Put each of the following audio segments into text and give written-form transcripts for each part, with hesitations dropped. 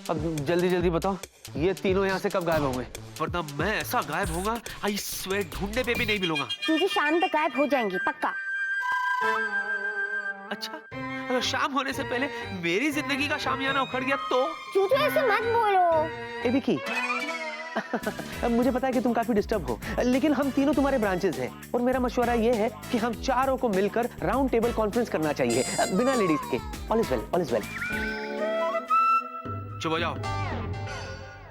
अब जल्दी जल्दी बताओ, ये तीनों यहाँ से कब गायब होंगे? वरना मैं ऐसा गायब होगा, आई स्वेयर ढूंढने पे भी नहीं मिलूंगा। तुझे शाम तक गायब हो जाएंगी पक्का। अच्छा, अगर शाम होने से पहले मेरी जिंदगी का शामियाना उखड़ गया तो? चूचू ऐसे मत बोलो। ए विकी, मुझे पता है कि तुम काफी डिस्टर्ब हो, लेकिन हम तीनों तुम्हारे ब्रांचेस हैं और मेरा मशवरा ये है कि हम चारों को मिलकर राउंड टेबल कॉन्फ्रेंस करना चाहिए, बिना लेडीज के। All is well, all is well. चुप हो जाओ,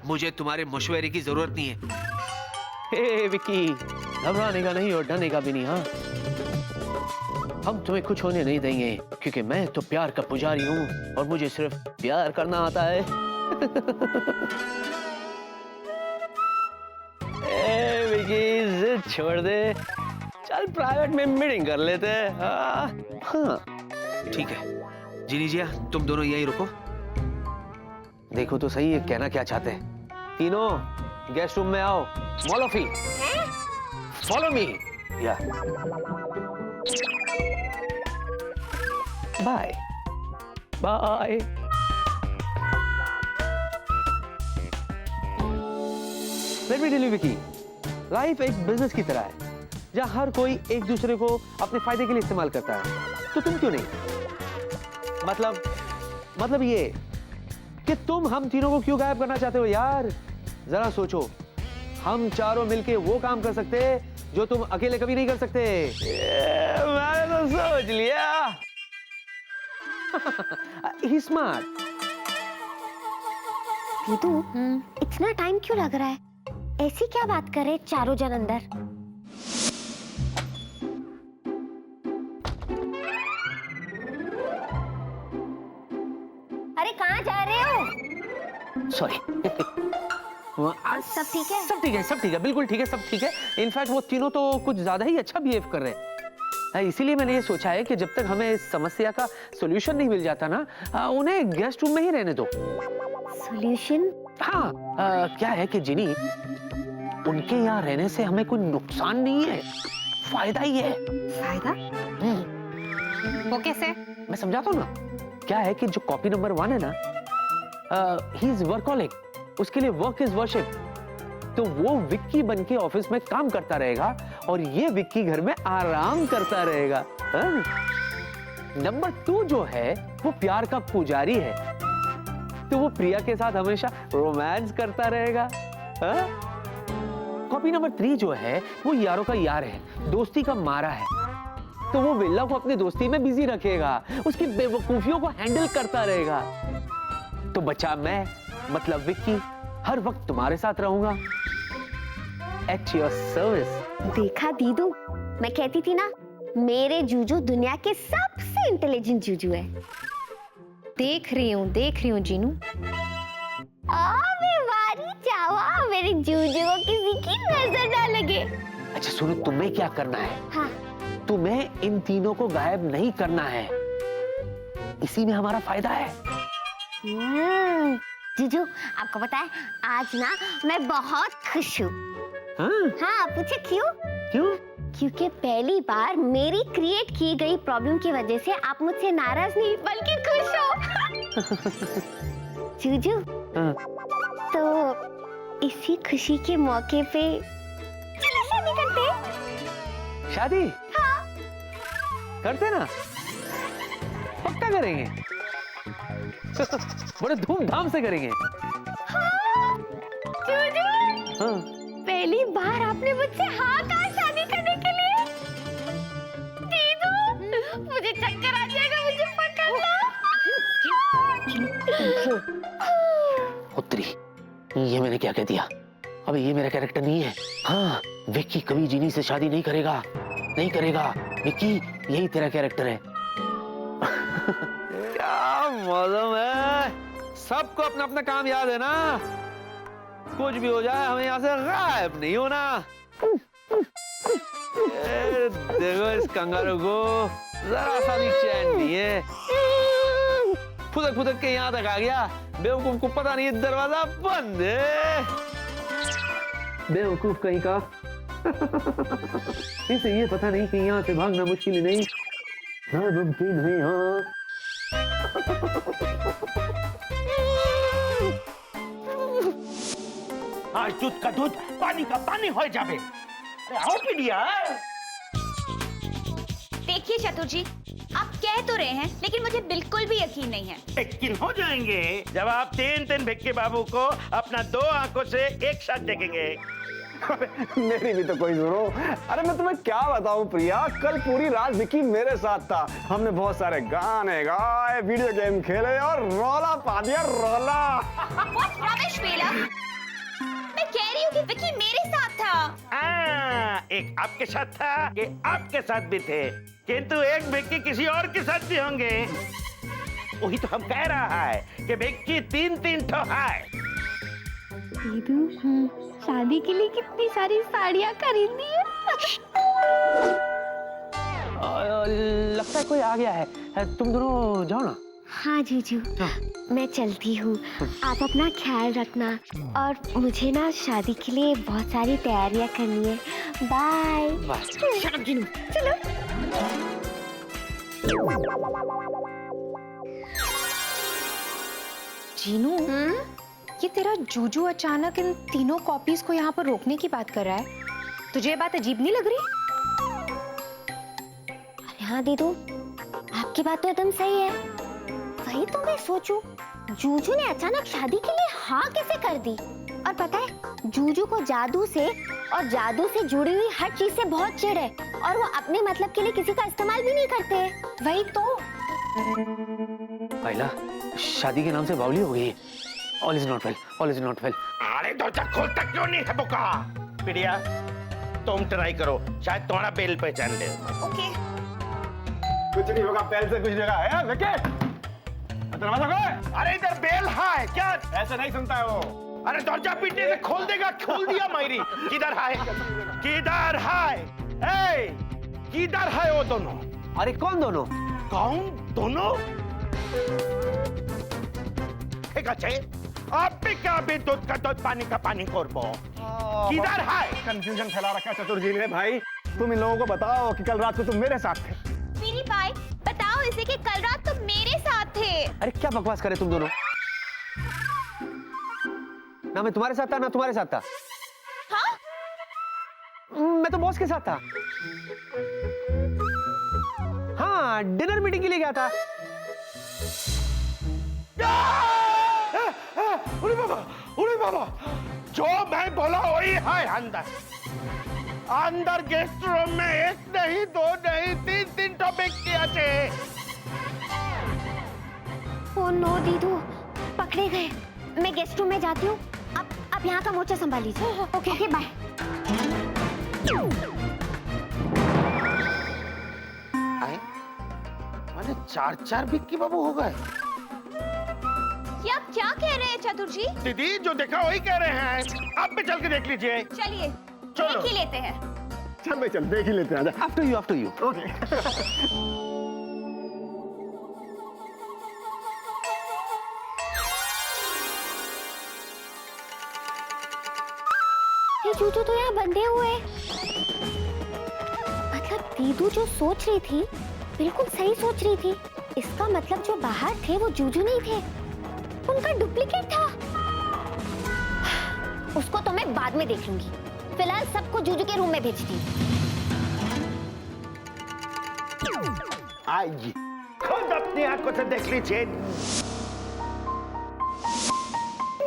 मुझे तुम्हारे मशवरे की जरूरत नहीं है। हे विकी, घबराने का नहीं और डरने का भी नहीं। हाँ, हम तुम्हें कुछ होने नहीं देंगे, क्योंकि मैं तो प्यार का पुजारी हूँ और मुझे सिर्फ प्यार करना आता है। विकी, जिद छोड़ दे, चल प्राइवेट में मीटिंग कर लेते हैं। हाँ ठीक है, जीनी जिया तुम दोनों यही रुको। देखो तो सही, ये कहना क्या चाहते हैं। तीनों गेस्ट रूम में आओ। मॉलोफी, follow me. Yeah bye bye. Let me tell you Vicky, life एक बिजनेस की तरह है जहां हर कोई एक दूसरे को अपने फायदे के लिए इस्तेमाल करता है, तो तुम क्यों नहीं? मतलब ये कि तुम हम तीनों को क्यों गायब करना चाहते हो यार? जरा सोचो, हम चारों मिलके वो काम कर सकते हैं जो तुम अकेले कभी नहीं कर सकते। मैंने तो सोच लिया। He's smart। दीदू, इतना टाइम क्यों लग रहा है? ऐसी क्या बात कर रहे चारों जन अंदर? अरे कहाँ जा रहे हो? सॉरी। सब ठीक है? सब ठीक है, सब ठीक है, बिल्कुल ठीक है, सब ठीक है। इनफैक्ट वो तीनों तो कुछ ज्यादा ही अच्छा बिहेव कर रहे हैं। इसीलिए मैंने ये सोचा है कि जब तक हमें इस समस्या का सॉल्यूशन नहीं मिल जाता ना, उन्हें गेस्ट रूम में ही रहने दो। सॉल्यूशन? हाँ, क्या है कि जिनी, उनके यहाँ रहने से हमें कोई नुकसान नहीं है, फायदा ही है। फायदा? वो कैसे? मैं समझाता हूँ ना। क्या है कि जो कॉपी नंबर 1 है ना, ही इज वर्कहोलिक, उसके लिए वर्क इज वर्शिप। तो वो विक्की बन के ऑफिस में काम करता रहेगा और ये विक्की घर में आराम करता रहेगा। नंबर 2 जो है वो प्यार का पुजारी है, तो वो प्रिया के साथ हमेशा रोमांस करता रहेगा। कॉपी नंबर 3 जो है वो यारों का यार है, दोस्ती का मारा है, तो वो बिल्ला को अपनी दोस्ती में बिजी रखेगा, उसकी बेवकूफियों को हैंडल करता रहेगा। तो बचा मैं, मतलब विक्की, हर वक्त तुम्हारे साथ रहूंगा, एट योर सर्विस। देखा दीदू, मैं कहती थी ना, मेरे जूजू दुनिया के सबसे इंटेलिजेंट जूजू है। देख रही हूँ जीनू। वारी चावा, मेरे जूजू को किसी की नजर ना लगे। अच्छा सुनो, तुम्हें क्या करना है? हाँ। तुम्हें इन तीनों को गायब नहीं करना है, इसी में हमारा फायदा है। जीजू, आपको पता है आज ना मैं बहुत खुश हूँ। हाँ, पूछे क्यों? क्योंकि पहली बार मेरी क्रिएट की गई प्रॉब्लम की वजह से आप मुझसे नाराज नहीं बल्कि खुश हो। जीजू, तो इसी खुशी के मौके पे चलो शादी करते हैं। शादी? हाँ। करते ना, पक्का करेंगे। बड़े धूमधाम से करेंगे। हाँ, जूजू, हाँ। पहली बार आपने मुझसे हाँ कहा शादी करने के लिए। दीदू, मुझे चक्कर आ जाएगा, मुझे पकड़ लो। उत्तरी, ये मैंने क्या कह दिया? अबे ये मेरा कैरेक्टर नहीं है। हाँ, विक्की कभी जीनी से शादी नहीं करेगा, नहीं करेगा। विक्की, यही तेरा कैरेक्टर है। क्या मौसम है, सबको अपना अपना काम याद है ना? कुछ भी हो जाए हमें यहाँ से गायब नहीं होना। देखो इस कंगारू को जरा सा भी चैन नहीं है, फुदक फुदक के यहाँ तक आ गया। बेवकूफ को पता नहीं दरवाजा बंद है। बेवकूफ कहीं का। इसे ये पता नहीं कि यहाँ से भागना मुश्किल नहीं, नामुमकिन है। यहाँ आज दूध का दूध पानी का पानी हो जावे। आओ पिडिया। देखिए चतुर जी, आप कह तो रहे हैं लेकिन मुझे बिल्कुल भी यकीन नहीं है। यकीन हो जाएंगे जब आप तीन भिक्की बाबू को अपना 2 आंखों से एक साथ देखेंगे। मेरी भी तो कोई सुनो। अरे मैं तुम्हें क्या बताऊं प्रिया, कल पूरी रात विकी मेरे साथ था। हमने बहुत सारे गाने गाए, वीडियो गेम खेले और रौला पा दिया, रौला। What rubbish, बेला? मैं कह रही हूँ कि विकी मेरे साथ था। एक आपके साथ था, एक आपके साथ भी थे, किंतु एक विक्की किसी और के साथ भी होंगे। वही तो हम कह रहा है कि विक्की 3 ठो है। शादी के लिए कितनी सारी साड़ियाँ खरीदी है। लगता है कोई आ गया है, तुम दोनों जाओ ना। हाँ जीजू, मैं चलती हूँ। आप अपना ख्याल रखना और मुझे ना शादी के लिए बहुत सारी तैयारियां करनी है। बाय। चलो जीनू, चलो। जीनू, ये तेरा जूजू अचानक इन तीनों कॉपीज को यहाँ पर रोकने की बात कर रहा है। तुझे ये बात अजीब नहीं लग रही? अरे हाँ दीदू, आपकी बात तो एकदम सही है। वही तो मैं सोचूं, जूजू ने अचानक शादी के लिए हाँ कैसे कर दी? और पता है, जूजू को जादू से और जादू से जुड़ी हुई हर चीज से बहुत चिढ़ है और वो अपने मतलब के लिए किसी का इस्तेमाल भी नहीं करते। वही तो। आइला, शादी के नाम से बावली हो गई। All is not well. All is not well. अरे दरवाजा खोलता क्यों नहीं है बुका? पिडिया, तुम ट्राई करो, शायद तुम्हारा बेल पहचान ले। ओके। कुछ नहीं होगा, बेल से कुछ नहीं होगा। है विकेट, दरवाजा खोल। अरे इधर बेल है क्या? ऐसे नहीं सुनता है वो। अरे दरवाजा पीटने से खोल देगा। खोल दिया मायरी। किधर है? किधर है? ए, किधर है वो दोनों? अरे कौन दोनों? कौन दोनों? ठीक है, आप भी क्या भी दूध का दूध पानी का पानी करबो? किधर है? कंफ्यूजन फैला रखा है चतुर जी ने। भाई तुम इन लोगों को बताओ कि कल रात को तुम मेरे साथ थे। मेरी भाई, बताओ इसे कि कल रात तुम मेरे साथ थे। अरे क्या बकवास करे तुम दोनों? ना मैं तुम्हारे साथ था ना तुम्हारे साथ था। हाँ? मैं तो बॉस के साथ था। हाँ, डिनर मीटिंग के लिए गया था। उरे बाबा, जो मैं बोला वही है। अंदर गेस्ट रूम में 1 नहीं 2 नहीं 3 टॉपिक किया थे। ओ नो दीदू, पकड़े गए। मैं गेस्ट रूम में जाती हूँ। आप यहाँ का मोर्चा संभाल लीजिए। Okay bye. मैंने 4 विक्की बाबू हो गए। ये आप क्या कह रहे हैं चतुर जी? दीदी जो देखा वही कह रहे हैं। आप भी चल के देख लीजिए। चलिए, चलो। देख ही लेते हैं। चल भाई चल, देख ही लेते हैं। आजा। After you, after you. Okay. ये जूजू तो यहाँ बंधे हुए। मतलब दीदू जो सोच रही थी बिल्कुल सही सोच रही थी। इसका मतलब जो बाहर थे वो जूजू नहीं थे, उनका डुप्लीकेट था। उसको तो मैं बाद में देख लूंगी। फिलहाल सबको जूजू के रूम में भेजती। आइए, खुद अपनी आंखों से देख लीजिए।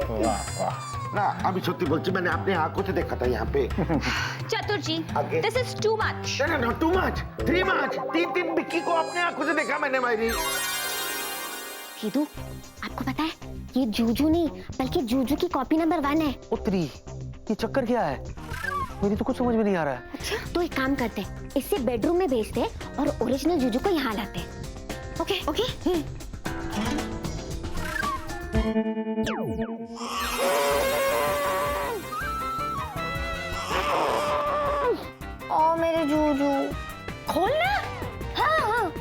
वाह वाह। ना अभी सत्य बोलती, मैंने अपने आंखों से देखा था यहाँ पे। चतुर जी, आगे। This is too much. No, too much, 3 much। 3 Vicky को अपने आंखों से देखा मैंने मायरी। दीदू, आपको पता है ये जूजू नहीं बल्कि जूजू की कॉपी नंबर 1 है। उत्तरी, ये चक्कर क्या है? मेरी तो कुछ समझ में नहीं आ रहा है। अच्छा, तो एक काम करते हैं, इससे बेडरूम में भेजते हैं और ओरिजिनल जूजू को यहाँ लाते हैं। Okay okay. ओ मेरे जूजू, खोलना। हाँ हाँ।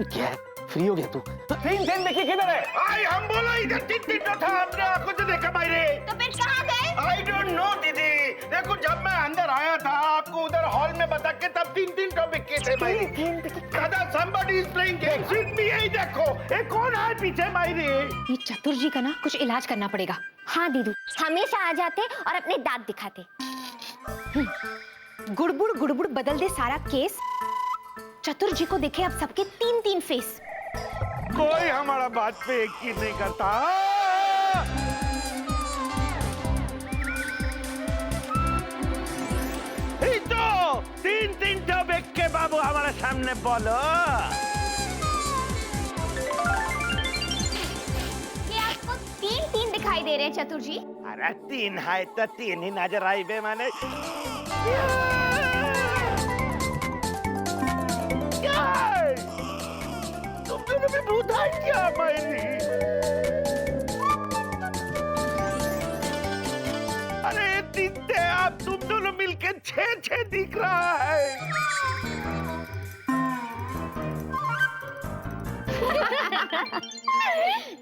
क्या है? फ्री हो गया तू? 3 देखिए किधर है? आई हम बोला इधर 3 था, अपने आंखों से देखा मायरे। तो फिर कहाँ गए? आई डोंट नो दीदी। देखो जब मैं अंदर आया था आपको उधर हॉल हॉल में बता के तब 3-3 टॉपिक के थे मायरी। दादा somebody is playing games with me, यही देखो ये कौन है पीछे मायरी? ये चतुर जी का ना कुछ इलाज करना पड़ेगा। हाँ दीदू, हमेशा आ जाते और अपने दांत दिखाते। गुड़बुड़ गुड़बुड़ बदल दे सारा केस। चतुर जी को देखे अब सबके 3-3 फेस। कोई हमारा बात पे यकीन नहीं करता। तो 3-3 टॉपिक के बाबू हमारे सामने बोलो। ये आपको 3-3 दिखाई दे रहे हैं चतुर जी? अरे 3 है तो 3 ही नजर आई बे माने। तुम दोनों भी भूत है क्या मायरी? अरे तीनते आप तुम दोनों मिलके 6-6 दिख रहा है।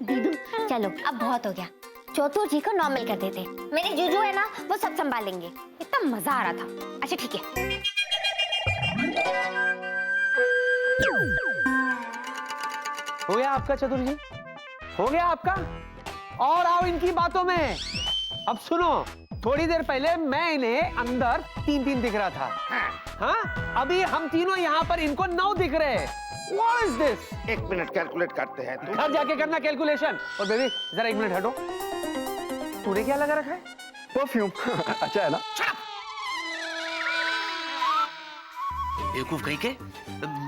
दीदू चलो अब बहुत हो गया, चौथू जी को नॉर्मल कर देते। मेरे जुजू है ना, वो सब संभालेंगे। इतना मजा आ रहा था। अच्छा ठीक है। हो गया आपका चतुर जी? हो गया आपका? और आओ इनकी बातों में। अब सुनो, थोड़ी देर पहले मैं इन्हें अंदर 3-3 दिख रहा था। हाँ, अभी हम तीनों यहाँ पर इनको 9 दिख रहे हैं। What is this? 1 minute calculate करते हैं। तुम घर जाके करना कैलकुलेशन। और बेबी जरा 1 मिनट हटो। तूने क्या लगा रखा है? परफ्यूम। अच्छा है ना? बेवकूफ कहीं के,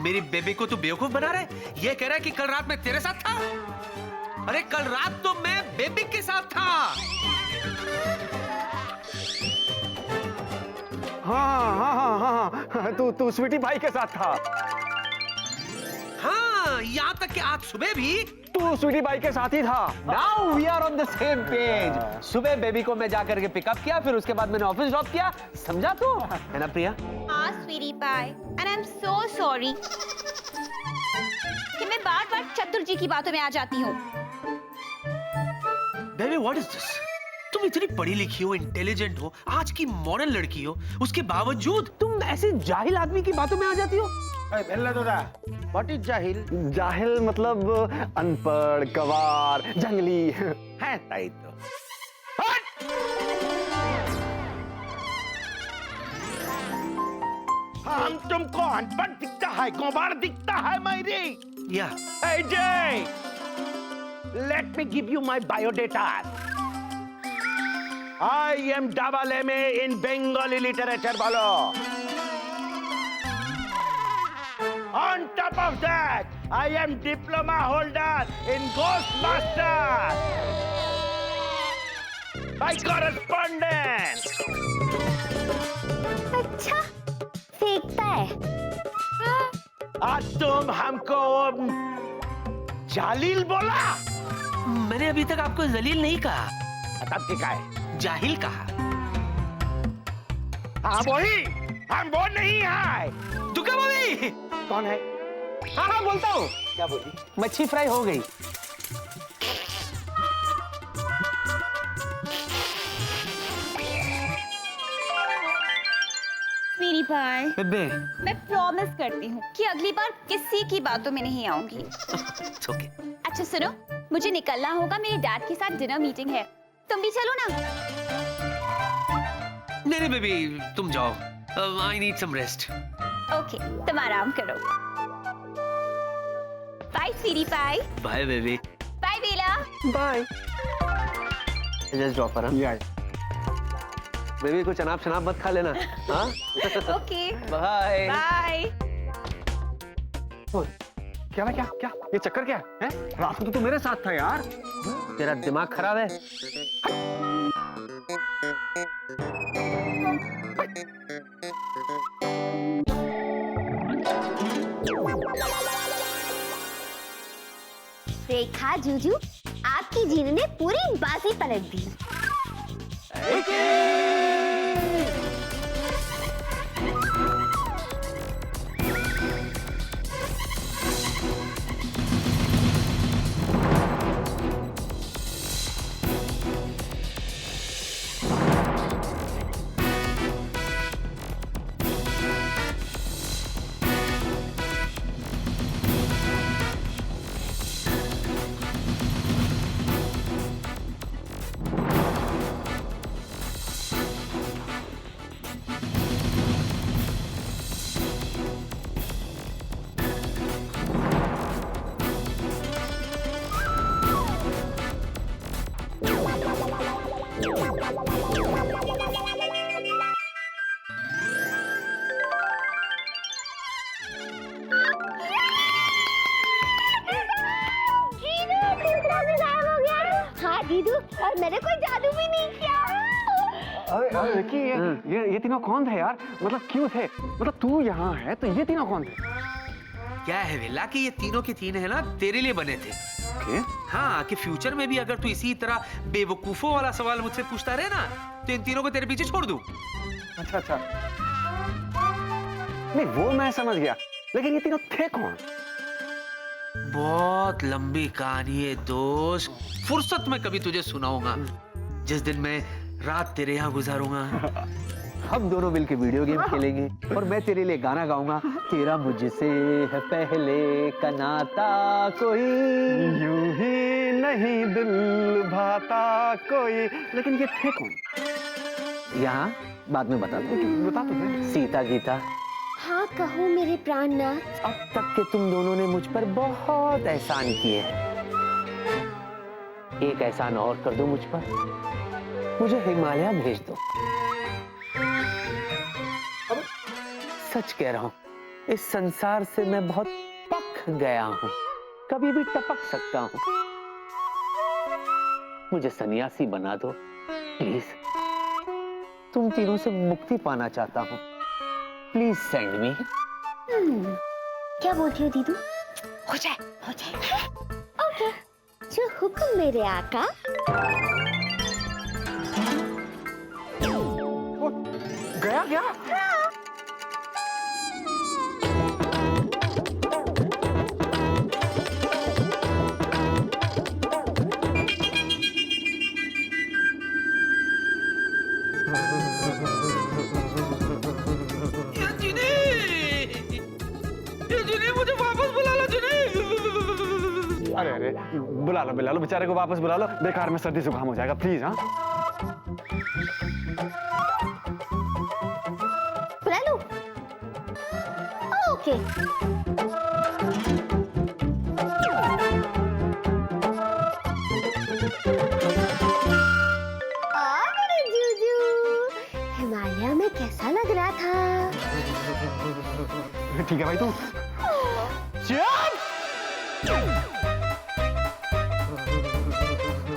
मेरी बेबी को तू बेवकूफ बना रहा है? ये कह रहा है कि कल रात मैं तेरे साथ था। अरे कल रात तो मैं बेबी के साथ था। हाँ, तू स्वीटी भाई के साथ था। हाँ, यहाँ तक कि आज सुबह भी तू स्वीटी भाई के साथ ही था। Now we are on the same page. सुबह बेबी को मैं जाकर के पिकअप किया, फिर उसके बाद मैंने ऑफिस ड्रॉप किया। समझा तू? है ना प्रिया? हाँ स्वीटी पाई, and I'm so sorry कि मैं बार-बार चतुर जी की बातों में आ जाती हूँ। Baby what is this? तुम इतनी पढ़ी लिखी हो, इंटेलिजेंट हो, आज की मॉडर्न लड़की हो, उसके बावजूद तुम ऐसे जाहिल आदमी की बातों में आ जाती हो। व्हाट इज जाहिल? जाहिल मतलब अनपढ़, गवार, जंगली। है ताई तो। हम तुमको अनपढ़ दिखता है, गंवार दिखता है मायरी? या Hey Jay, let me give you my biodata. I am double MA in Bengali literature, bolo. On top of that, I am diploma holder in Ghostbusters by correspondence. अच्छा, फेंकता है। आज तुम हमको जालिल बोला? मैंने अभी तक आपको जलील नहीं कहा, तब क्या है? जाहिल कहा। हाँ वही, हम वो नहीं है। तू क्या बोली? कौन है? हाँ हाँ बोलता हूँ। क्या बोली? मच्छी फ्राई हो गई। स्वीटी पाई, बेबे मैं प्रॉमिस करती हूँ कि अगली बार किसी की बातों में नहीं आऊंगी। It's okay. अच्छा सुनो, मुझे निकलना होगा, मेरे डैड के साथ डिनर मीटिंग है। तुम भी चलो ना। नहीं बेबी तुम जाओ, I need some rest. Okay, तुम आराम करो। Bye sweetie pie. Bye baby. Bye Bela. Bye. Just drop पर। बेबी कुछ अनाप शनाप मत खा लेना। हाँ ओके बाय बाय। क्या भाई, क्या ये चक्कर क्या है? रात को तो तू मेरे साथ था यार। तेरा दिमाग खराब है। देखा जूजू, आपकी जीनी ने पूरी बाजी पलट दी। और मैंने कोई जादू भी नहीं किया। अरे विकी, ये तीनों कौन थे यार? मतलब क्यों थे? मतलब तू यहाँ है तो ये तीनों कौन थे? क्या है वेला कि ये तीनों के तीन है ना तेरे लिए बने थे। हाँ, कि फ्यूचर में भी अगर तू इसी तरह बेवकूफों वाला सवाल मुझसे पूछता रहे ना तो इन तीनों को तेरे पीछे छोड़ दूं। अच्छा। नहीं वो मैं समझ गया, लेकिन ये तीनों थे कौन? बहुत लंबी कहानी है दोस्त, फुर्सत में कभी तुझे सुनाऊंगा। जिस दिन मैं रात तेरे यहाँ गुजारूंगा, हम दोनों मिलकर वीडियो गेम खेलेंगे और मैं तेरे लिए गाना गाऊंगा, तेरा मुझसे है पहले का नाता कोई यूं ही नहीं दिल भाता कोई। लेकिन ये थे कौन? यहाँ बाद में बता बता तो दे। सीता गीता। हाँ कहो मेरे प्राणनाथ। अब तक के तुम दोनों ने मुझ पर बहुत एहसान किए हैं, एक एहसान और कर दो मुझ पर, मुझे हिमालय भेज दो। अब सच कह रहा हूं, इस संसार से मैं बहुत पक गया हूं, कभी भी टपक सकता हूं। मुझे सन्यासी बना दो प्लीज, तुम तीनों से मुक्ति पाना चाहता हूं, प्लीज सेंड मी। क्या बोलती हो दीदू? हो जाए। ओके, जो हुक्म मेरे आका। गया क्या? मुझे वापस बुला लो अरे बुला लो बेचारे को वापस बुला लो, बेकार में सर्दी जुकाम हो जाएगा प्लीज। हाँ बुला लो। ओके। मेरे जूजू, हिमालय में कैसा लग रहा था? ठीक है भाई तू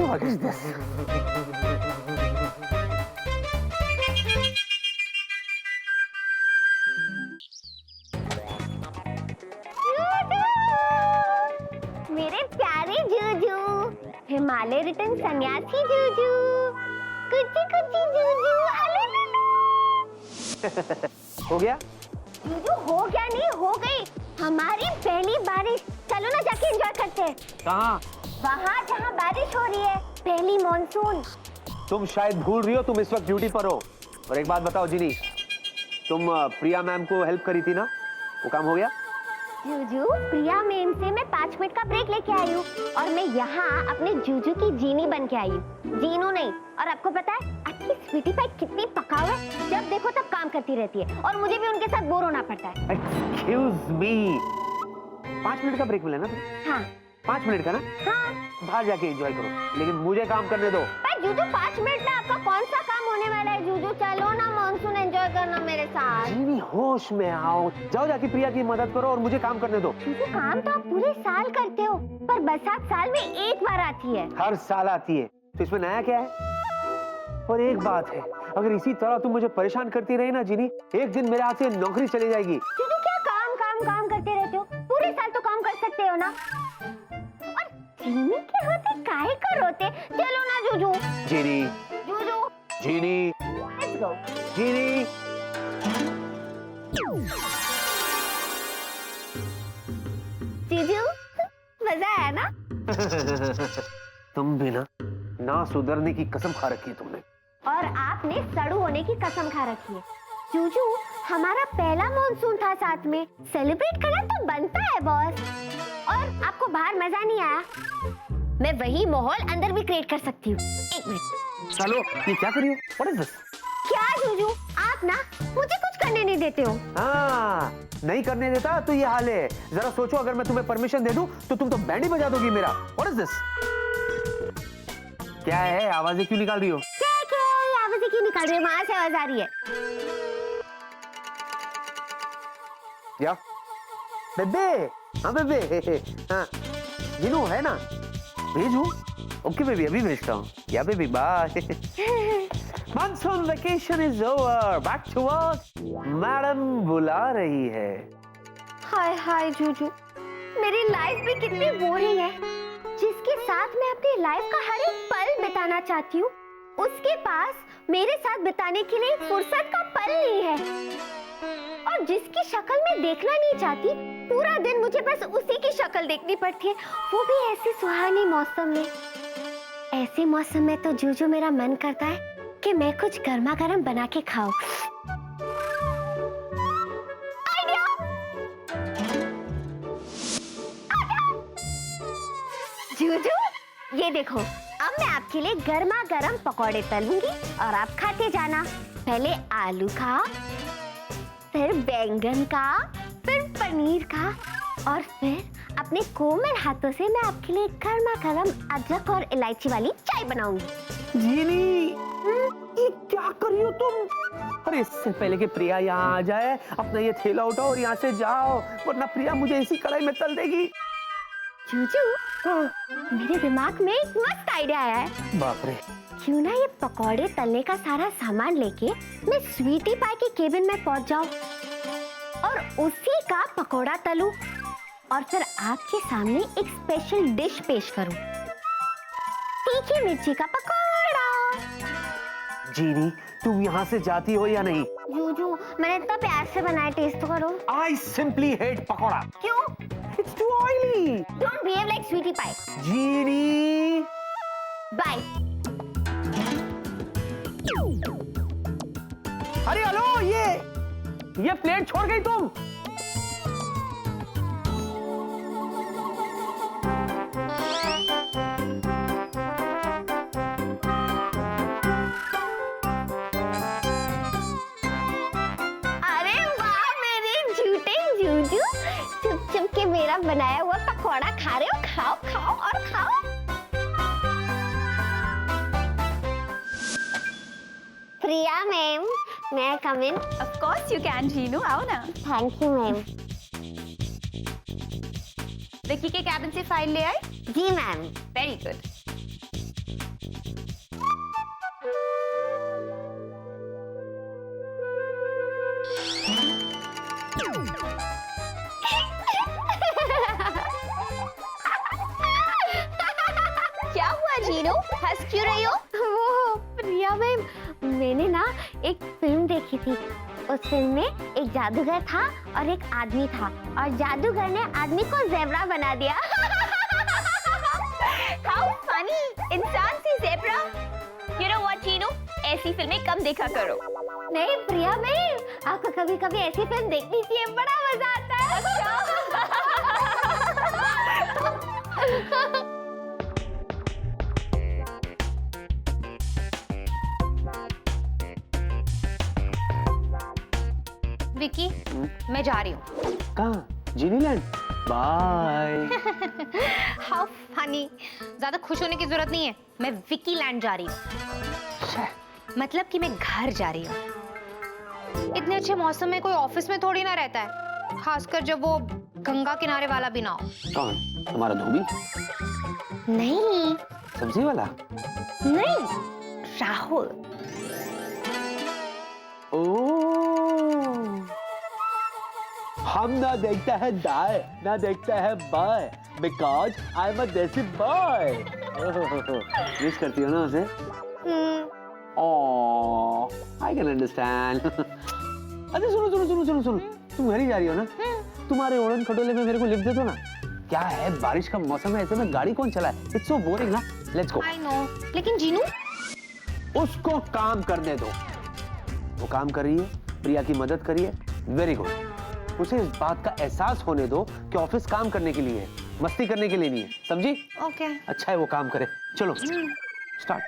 What is this? मेरे प्यारे जूजू, हिमालय रिटर्न सन्यासी जूजू, कुची कुची जूजू। हो गया? जूजू हो गया नहीं, हो गई हमारी पहली बारिश। चलो ना जाके एंजॉय करते हैं। कहाँ? वहाँ जहाँ बारिश हो रही है, पहली मॉनसून। तुम शायद भूल रही हो, तुम इस वक्त ड्यूटी पर हो। और एक बात बताओ जिनी, तुम प्रिया मैम को हेल्प करी थी ना, वो काम हो गया? जूजू, प्रिया मैम से मैं 5 मिनट का ब्रेक लेके आई हूँ और मैं यहाँ अपने जूजू की जीनी बन के आई हूँ, जीनू नहीं। और आपको पता है आपकी स्वीटी पाई कितनी पकाऊ है, जब देखो तब काम करती रहती है और मुझे भी उनके साथ बोर होना पड़ता है। एक्सक्यूज मी, 5 मिनट का ब्रेक मिला ना तुम्हें? हाँ 5 मिनट का ना? हाँ। बाहर जाके एंजॉय करो, लेकिन मुझे काम करने दो। पर जूजू 5 मिनट में आपका कौन सा काम होने वाला है? जूजू चलो ना मॉनसून एंजॉय करना मेरे साथ। जीनी होश में आओ, जाओ जाके प्रिया की मदद करो और मुझे काम करने दो। जूजू काम तो आप पूरे साल करते हो, पर बरसात साल में एक बार आती है। हर साल आती है, तो इसमें नया क्या है? और एक बात है, अगर इसी तरह तुम मुझे परेशान करती रही ना जीनी, एक दिन मेरे हाथ से नौकरी चली जाएगी। जूजू क्या काम काम काम करते रहते हो? पूरे साल तो काम कर सकते हो ना। और जीनी के होते काहे को रोते? चलो ना जूजू। जीनी, जूजू जीनी, लेट्स गो। जीनी। जीजू मजा आया ना? तुम भी ना सुधरने की कसम खा रखी है तुमने। और आपने सड़ू होने की कसम खा रखी है। जूजू हमारा पहला मॉनसून था साथ में, सेलिब्रेट करना तो बनता है बॉस। और आपको बाहर मजा नहीं आया, मैं वही माहौल अंदर भी क्रिएट कर सकती हूँ। 1 मिनट। चलो, ये क्या करियो? What is this? क्या जूजू, आप ना मुझे कुछ करने नहीं देते हो। हाँ, नहीं करने देता तो ये हाल है। जरा सोचो, अगर मैं तुम्हें परमिशन दे दूं तो तुम तो बैंड ही बजा दोगी मेरा। What is this? क्या है, आवाजें क्यों निकाल रही हो? क्या आवाजें क्यों निकाल रही है? वहां से आवाज आ रही है। क्या? बेबे, हाँ बेबे, हाँ, जिनू है ना, भेजू ओके बेबी, अभी भेजता हूँ। Yeah baby bye. Monsoon vacation is over, back to work. Madam बुला रही है। हाय हाय जूजू, मेरी लाइफ भी कितनी बोरिंग है। जिसके साथ मैं अपनी लाइफ का हर एक पल बिताना चाहती हूँ, उसके पास मेरे साथ बिताने के लिए फुर्सत का पल नहीं है। और जिसकी शक्ल मैं देखना नहीं चाहती, पूरा दिन मुझे बस उसी की शक्ल देखनी पड़ती है, वो भी ऐसे सुहाने मौसम में। ऐसे मौसम में तो जूजू मेरा मन करता है कि मैं कुछ गर्मा गर्म बना के खाऊं। आइडिया! जूजू, ये देखो, अब मैं आपके लिए गर्मा गर्म पकौड़े तलूंगी और आप खाते जाना। पहले आलू का, फिर बैंगन का, फिर पनीर का, और फिर अपने कोमल हाथों से मैं आपके लिए गर्मा गर्म अदरक और इलायची वाली चाय बनाऊंगी। जीनी, ये क्या कर रही हो तुम? अरे इससे पहले कि प्रिया यहाँ आ जाए, अपना ये थैला उठाओ और यहाँ से जाओ, वरना प्रिया मुझे इसी कढ़ाई में तल देगी। जूजू, मेरे दिमाग में एक मस्त आइडिया आया है। बाप रे। क्यों ना ये पकौड़े तलने का सारा सामान लेके मैं स्वीटी पाई के केबिन में पहुंच जाऊं और उसी का पकौड़ा तलूं और फिर आपके सामने एक स्पेशल डिश पेश करूं, तीखी मिर्ची का पकौड़ा। जीनी, तुम यहाँ से जाती हो या नहीं? जूजू, मैंने इतना प्यार से बनाया, टेस्ट तो करो। I simply hate pakora. क्यों? It's too oily। Don't behave like sweetie pie. Genie. Bye. अरे हेलो, ये प्लेट छोड़ गई तुम। अरे वाह मेरे झूठे जूजू, चुप चुप के मेरा बनाया हुआ पकौड़ा खा रहे हो। खाओ खाओ और खाओ। Priya ma'am, may I come in? Of course you can, Jinu, आओ ना। Thank you ma'am. विक्की के कैबिन से फाइल ले आए? जी मैम। Very good. क्या हुआ जीनू, हंस क्यों रही हो? वो प्रिया मैम, मैंने ना एक फिल्म देखी थी। उस फिल्म में एक जादूगर था और एक आदमी था, और जादूगर ने आदमी को ज़ेब्रा बना दिया। How funny! इंसान से zebra? You know what, Jinu? ऐसी फिल्में कम देखा करो। नहीं प्रिया मैम, आपको कभी कभी ऐसी फिल्म देखनी चाहिए, बड़ा मजा आता है। विकी, मैं जा रही हूँ। कहाँ? जीनीलैंड। बाय। How funny. ज्यादा खुश होने की जरूरत नहीं है, मैं विकी लैंड जा रही हूँ। मतलब कि मैं घर जा रही हूँ। इतने अच्छे मौसम में कोई ऑफिस में थोड़ी ना रहता है, खासकर जब वो गंगा किनारे वाला भी ना हो। कौन? तुम्हारा धोबी? नहीं सब्जी वाला? नहीं, राहुल। हम ना देखता है दाएं, ना देखता है बाएं, बिकॉज आई एम अ देसी बॉय। मिस करती हो ना उसे? ओह, आई कैन अंडरस्टैंड। अच्छा सुनो सुनो सुनो सुनो सुनो, तुम घर ही जा रही हो ना? तुम्हारे ओढ़न खटोले में मेरे को लिफ्ट दे दो ना। क्या है, बारिश का मौसम है, ऐसे में गाड़ी कौन चलाए? इट्स सो बोरिंग ना। Let's go. आई नो, लेकिन जीनू, उसको काम करने दो। वो काम कर रही है, प्रिया की मदद करिए, वेरी गुड। उसे इस बात का एहसास होने दो कि ऑफिस काम करने के लिए है, मस्ती करने के लिए नहीं है, समझी? ओके। अच्छा है वो काम करे। चलो स्टार्ट।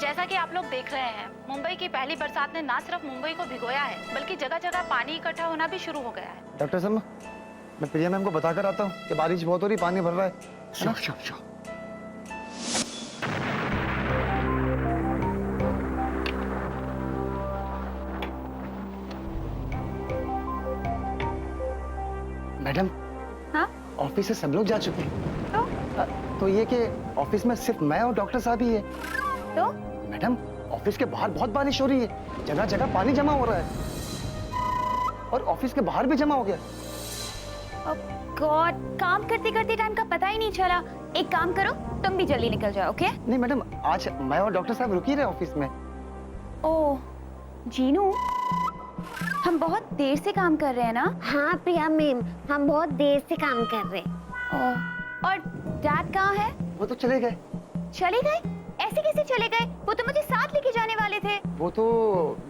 जैसा कि आप लोग देख रहे हैं, मुंबई की पहली बरसात ने ना सिर्फ मुंबई को भिगोया है, बल्कि जगह जगह पानी इकट्ठा होना भी शुरू हो गया है। डॉक्टर साहब, मैं प्रिया मैम को बताकर आता हूँ कि बारिश बहुत हो रही, पानी भर रहा है। श्योर। मैडम, हाँ? ऑफिस से सब लोग जा चुके हैं। तो ये कि ऑफिस में सिर्फ मैं और डॉक्टर साहब ही है। तो मैडम, ऑफिस के बाहर बहुत बारिश हो रही है, जगह जगह पानी जमा हो रहा है और ऑफिस के बाहर भी जमा हो गया। गॉड, काम करते करते टाइम का पता ही नहीं चला। एक काम करो, तुम भी जल्दी निकल जाओ, ओके? नहीं मैडम, आज मैं और डॉक्टर साहब रुक ही रहे ऑफिस में। ओह जीनू, हम बहुत देर से काम कर रहे हैं ना? हाँ प्रिया मैम, हम बहुत देर से काम कर रहे हैं। ओह, और डैड कहाँ है? वो तो चले गए। चले गए? ऐसे कैसे चले गए? वो तो मुझे साथ लेके जाने वाले थे। वो तो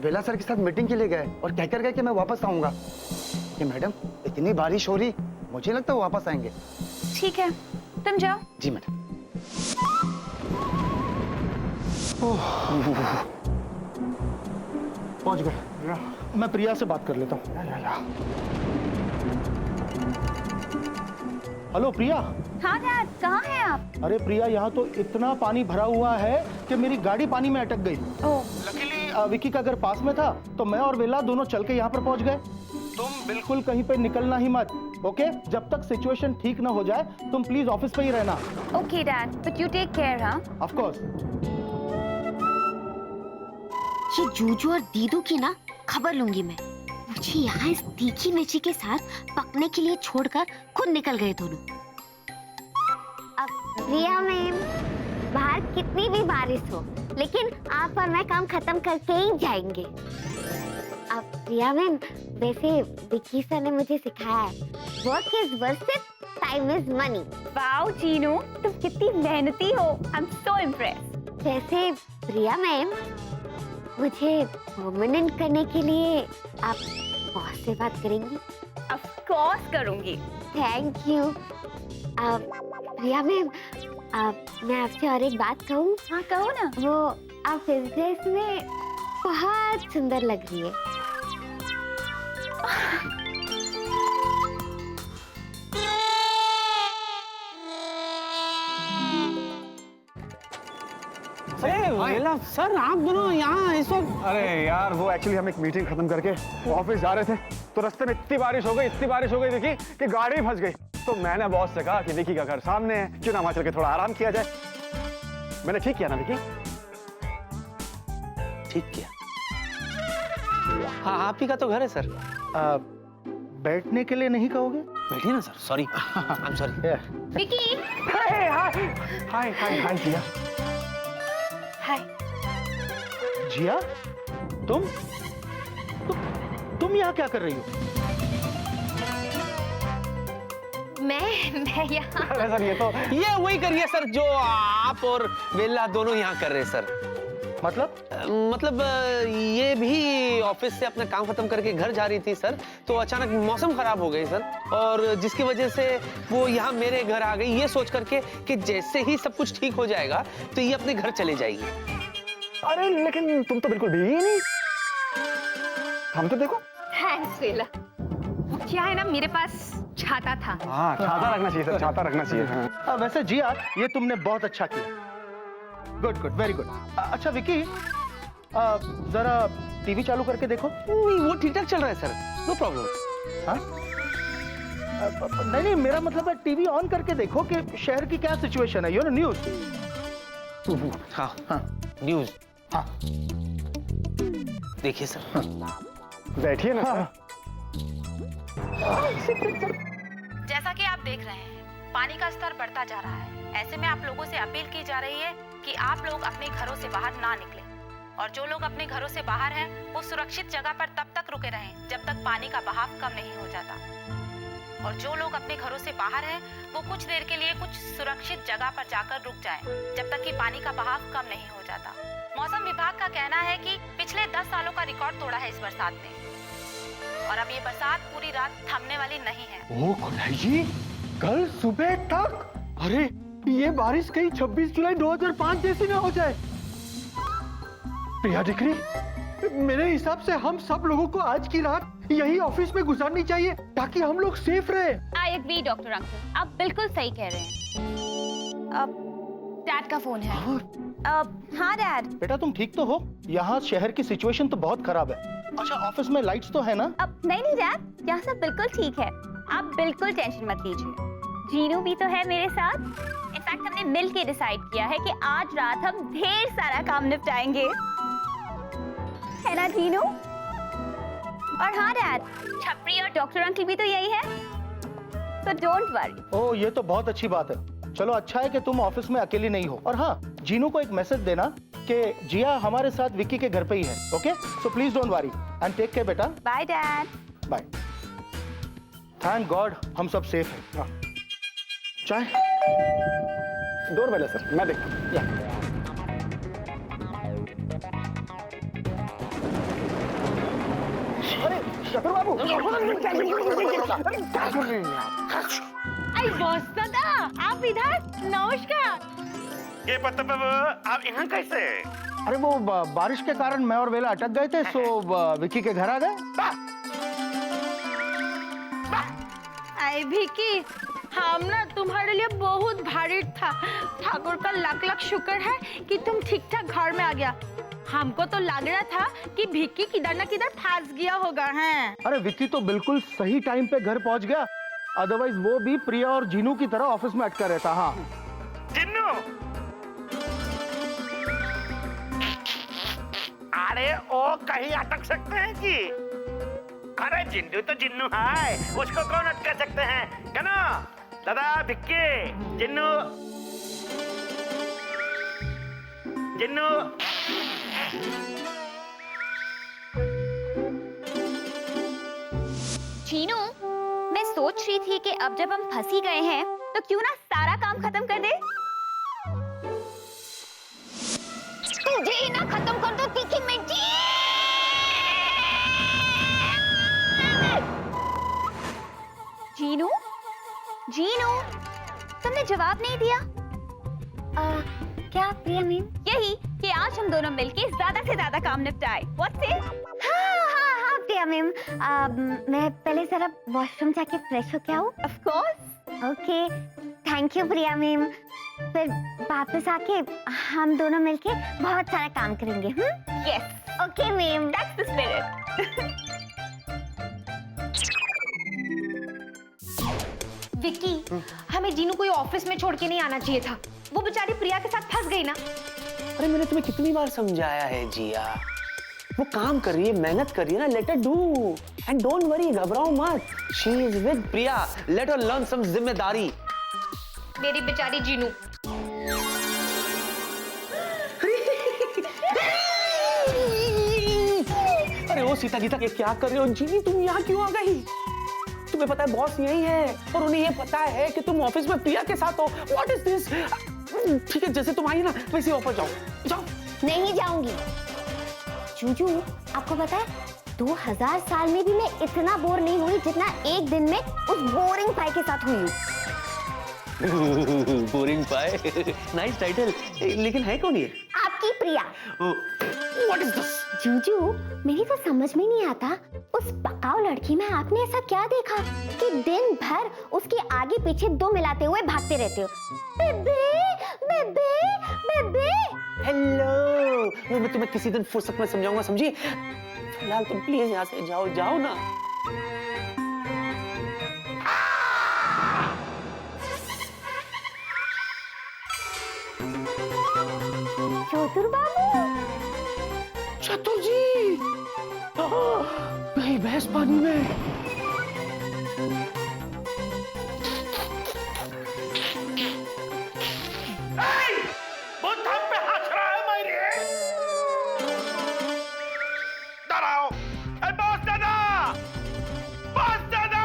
वेला सर के साथ मीटिंग के लिए गए और कहकर गए कि मैं वापस आऊंगा। कि मैडम, इतनी बारिश हो रही, मुझे लगता है वो वापस आएंगे। ठीक है, तुम जाओ। जी मैडम। पहुंच गए। मैं प्रिया से बात कर लेता हूँ। हेलो प्रिया। हाँ डैड, कहाँ हैं आप? अरे प्रिया, यहाँ तो इतना पानी भरा हुआ है कि मेरी गाड़ी पानी में अटक गई। ओह, लकीली विकी का घर पास में था, तो मैं और वेला दोनों चल के यहाँ पर पहुँच गए। तुम बिल्कुल कहीं पे निकलना ही मत, ओके? जब तक सिचुएशन ठीक ना हो जाए, तुम प्लीज ऑफिस पे ही रहना। Okay dad, but you take care. हाँ, ऑफ कोर्स। ये जूजू और दीदू की ना खबर लूंगी मैं। मुझे यहाँ इस तीखी मिर्ची के साथ पकने के लिए छोड़कर खुद निकल गए दोनों। अब प्रिया मैम, बाहर कितनी भी बारिश हो, लेकिन आप और मैं काम खत्म करके ही जाएंगे। अब प्रिया मैम, वैसे विकी सर ने मुझे सिखाया है, work is worth it, time is money. Wow Jinu, तुम कितनी मेहनती हो। I am so impressed. वैसे प्रिया मैम, मुझे परमानेंट करने के लिए आप बॉस से बात करेंगी? ऑफ कोर्स करूंगी। Thank you. प्रिया मैम, मैं आपसे और एक बात कहूँ? हाँ कहो ना। वो आप इस ड्रेस में बहुत सुंदर लग रही है। वेला सर, आप दोनों यहाँ इस वक्त? अरे यार, वो एक्चुअली हम एक मीटिंग खत्म करके ऑफिस जा रहे थे, तो रास्ते में इतनी बारिश हो गई विकी कि गाड़ी फंस गई। तो मैंने बॉस से कहा कि विकी का घर सामने है, क्यों ना वहां चल के थोड़ा आराम किया जाए। मैंने ठीक किया ना विकी? ठीक किया। हाँ, आप ही का तो घर है सर। बैठने के लिए नहीं कहोगे? बैठिए ना sir. Sorry, I am sorry. Vicky. Hi hi hi Jiya. Hi Jiya, तुम यहाँ क्या कर रही हो? मैं यहाँ। अरे सर, ये वही करिए सर जो आप और वेला दोनों यहाँ कर रहे हैं सर। मतलब ये भी ऑफिस से अपना काम खत्म करके घर जा रही थी सर, तो अचानक मौसम खराब हो गई सर, और जिसकी वजह से वो यहाँ मेरे घर आ गई, ये सोच करके कि जैसे ही सब कुछ ठीक हो जाएगा तो ये अपने घर चले जाएगी। अरे लेकिन तुम तो बिल्कुल भीगी ही नहीं। हम तो देखो। थैंक्स वेला। क्या है ना, मेरे पास छाता था। हाँ, छाता रखना चाहिए सर, छाता रखना चाहिए। हाँ। वैसे जिया, ये तुमने बहुत अच्छा किया। Good good, very good. अच्छा विकी, जरा टीवी चालू करके देखो। नहीं, वो ठीक ठाक चल रहा है सर, नो प्रॉब्लम। हाँ? नहीं, मेरा मतलब है टीवी ऑन करके देखो कि शहर की क्या सिचुएशन है। You know, news. हाँ हाँ, न्यूज। हाँ। देखिए सर। बैठिए ना सर। जैसा कि आप देख रहे हैं, पानी का स्तर बढ़ता जा रहा है। ऐसे में आप लोगों से अपील की जा रही है कि आप लोग अपने घरों से बाहर ना निकलें, और जो लोग अपने घरों से बाहर हैं वो सुरक्षित जगह पर तब तक रुके रहें जब तक पानी का बहाव कम नहीं हो जाता। और जो लोग अपने घरों से बाहर हैं वो कुछ देर के लिए कुछ सुरक्षित जगह पर जाकर रुक जाएं जब तक कि पानी का बहाव कम नहीं हो जाता। मौसम विभाग का कहना है कि पिछले 10 सालों का रिकॉर्ड तोड़ा है इस बरसात ने, और अब ये बरसात पूरी रात थमने वाली नहीं है। ओ खुदाई जी, कल सुबह तक? अरे ये बारिश कहीं 26 जुलाई 2005 जैसी ना हो जाए। प्रिया दिकरी, मेरे हिसाब से हम सब लोगों को आज की रात यही ऑफिस में गुजारनी चाहिए ताकि हम लोग सेफ रहे। आई एग्री डॉक्टर अंकल, आप बिल्कुल सही कह रहे हैं। अब डैड का फोन है। हाँ डैड। बेटा तुम ठीक तो हो? यहाँ शहर की सिचुएशन तो बहुत खराब है। अच्छा, ऑफिस में लाइट्स तो है ना? अब नहीं डैड, यहाँ सब बिल्कुल ठीक है। आप बिल्कुल टेंशन मत लीजिए। जीनू भी तो है मेरे साथ। इनफैक्ट हमने मिल के डिसाइड किया है कि आज रात हम ढेर सारा काम निपटाएंगे, है ना जीनू? और हाँ डैड, छपरी और डॉक्टर अंकल भी तो यही है, तो डोंट वरी। ओह, ये तो बहुत अच्छी बात है। चलो, अच्छा है कि तुम ऑफिस में अकेली नहीं हो। और हाँ, जीनू को एक मैसेज देना कि जिया हमारे साथ विक्की के घर पे ही है। Okay, so please don't worry and take care बेटा। Bye dad. Bye. Thank God हम सब सेफ हैं। हाँ। चाय? डोर बेल है सर, मैं देखता हूँ। या। अरे चतुर बाबू, क्या कर रहे हैं आप? अरे बॉस दादा, आप इधर? नमस्कार। ये पता बाबू, आप यहाँ कैसे? अरे वो बारिश के कारण मैं और वेला अटक गए थे, सो विक्की के घर आ गए। अरे विकी, हम ना तुम्हारे लिए बहुत भारी था। ठाकुर का लाख लाख शुक्र है कि तुम ठीक ठाक घर में आ गया। हमको तो लग रहा था कि विक्की किधर ना किधर फंस गया होगा। हैं? अरे विक्की तो बिल्कुल सही टाइम पे घर पहुंच गया, अदरवाइज वो भी प्रिया और जीनू की तरह ऑफिस में अटका रहता। हाँ जिन्नू, अरे ओ कहीं अटक सकते हैं कि? अरे जिन्नू तो जिन्नू है, उसको कौन अटका सकते हैं? क्या ना दादा? भिक्की, जिन्नू, जिन्नू। जीनू, मैं सोच रही थी कि अब जब हम फंस ही गए हैं तो क्यों ना सारा काम खत्म कर दे। तुझे ही ना खत्म कर दो तीखी मिर्ची। जीनू, जीनू, तुमने जवाब नहीं दिया। क्या प्रिया मैम? यही कि आज हम दोनों मिलके ज्यादा से ज्यादा काम निपटाए। What's it? हाँ प्रिया मैम, मैं पहले जरा वॉशरूम जाके फ्रेश होके आऊँ? Of course. Okay, thank you Priya ma'am. फिर वापस आके हम दोनों मिलके बहुत सारा काम करेंगे। Yes. Okay ma'am. That's the spirit. Vicky, हमें जीनू को ऑफिस में छोड़ के नहीं आना चाहिए था। वो बेचारी प्रिया के साथ फंस गई ना। अरे मैंने तुम्हें कितनी बार समझाया है जिया, वो काम कर रही है, मेहनत कर रही है ना, let her do and don't worry, घबराओ मत। She is with Priya, let her learn some जिम्मेदारी। मेरी बेचारी जीनू। अरे ओ सीता गीता, ये क्या कर रहे हो? जीनी तुम यहाँ क्यों आ गई? तुम्हें पता है बॉस यही है और उन्हें ये पता है कि तुम ऑफिस में प्रिया के साथ हो। What is this? ठीक है, जैसे तुम आई ना वैसे वापस जाओ। जाओ। नहीं जाऊंगी। जूजू, आपको पता है 2000 साल में भी मैं इतना बोर नहीं हुई जितना एक दिन में उस बोरिंग पाई के साथ हुई हूँ। Boring pie, nice title. लेकिन है कौन ये? आपकी Priya. What is this? Juju, मेरी तो समझ में नहीं आता, उस पकाऊ लड़की में आपने ऐसा क्या देखा कि दिन भर उसके आगे पीछे दो मिलाते हुए भागते रहते हो? बेबे, बेबे, बेबे। हेलो, वो मैं तुम्हें किसी दिन फुर्सत में समझाऊंगा, समझी? फिलहाल तुम प्लीज यहाँ से जाओ, जाओ ना। चतुर बाबू। चतुर जी, नहीं भैंस पानी में। वो थम पे हंस रहा है मेरे। डराओ। ए बॉस दादा, बॉस दादा।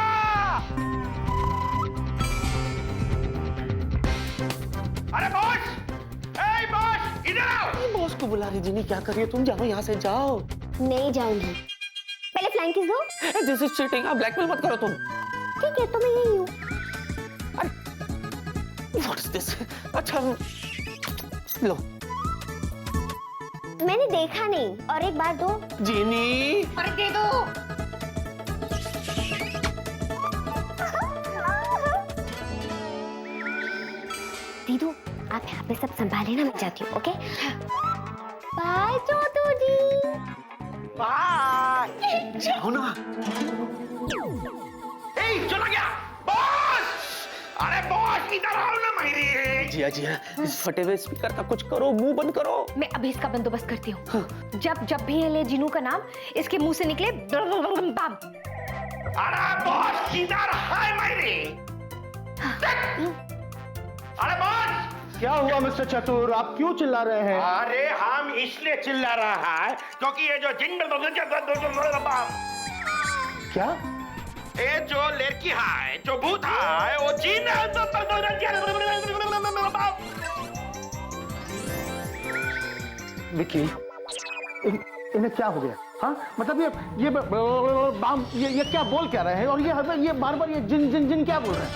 अरे बॉस, ए बॉस, इधर आओ। बॉस को बुला रही जीनी, क्या कर रही हो तुम? जाओ यहाँ से, जाओ। नहीं जाऊंगी, पहले फ्लाइंग किस दो। दिस इज चीटिंग, ब्लैकमेल मत करो तुम। ठीक है, तो मैं यही हूँ। What is this? अच्छा लो। मैंने देखा नहीं, और एक बार दो। जीनी, अरे दे दो। दीदू, आप यहाँ पे सब संभाले ना, मैं जाती हूँ। ओके, बाय चोटू जी। बाय। जाओ ना। ए, चला गया। बॉस, अरे बॉस इधर आओ ना मायरी। जिया जिया इस फटे हुए स्पीकर का कुछ करो, मुंह बंद करो। मैं अभी इसका बंदोबस्त करती हूँ। जब भी ये ले जीनू का नाम इसके मुंह से निकले बम। अरे बॉस इधर है मायरी। अरे बॉस क्या हुआ मिस्टर चतुर, आप क्यों चिल्ला रहे हैं? अरे हम इसलिए चिल्ला रहा है क्योंकि ये जो क्या? ये जो लड़की है, जो भूत है, वो जीन विकी, इन्हें क्या हो गया? हाँ मतलब ये क्या बोल क्या रहे हैं? और ये बार बार ये जिन जिन जिन क्या बोल रहे हैं?